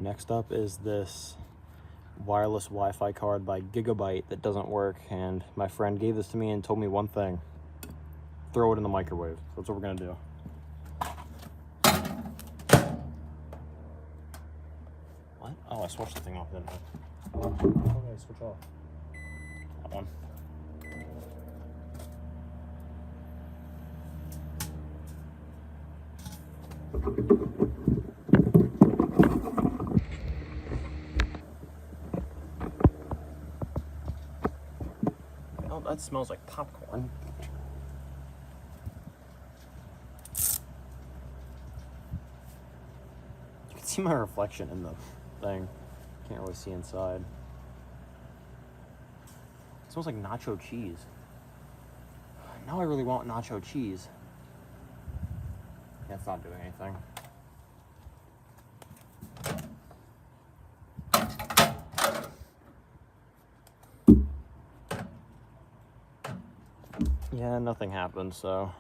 Next up is this wireless Wi-Fi card by Gigabyte that doesn't work, and my friend gave this to me and told me one thing: throw it in the microwave. So that's what we're gonna do. What? Oh, I switched the thing off, didn't I? Okay, switch off. That one. Oh, that smells like popcorn. You can see my reflection in the thing. Can't really see inside. It smells like nacho cheese. Now I really want nacho cheese. Yeah, it's not doing anything. Yeah, nothing happened, so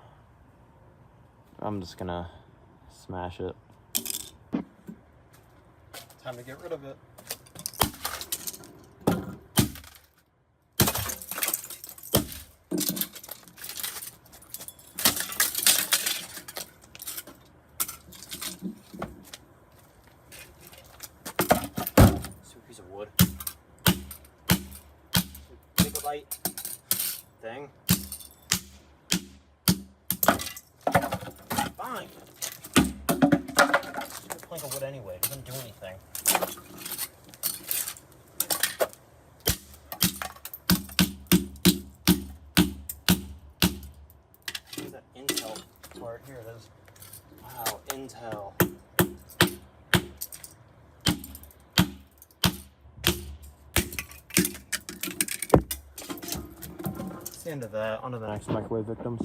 I'm just gonna smash it. Time to get rid of it. Sweet piece of wood. Gigabyte thing. Fine. It's a plank of wood anyway. It doesn't do anything. Here's that Intel part. Here it is. Wow, Intel. That's the end of that. On to the next microwave victims.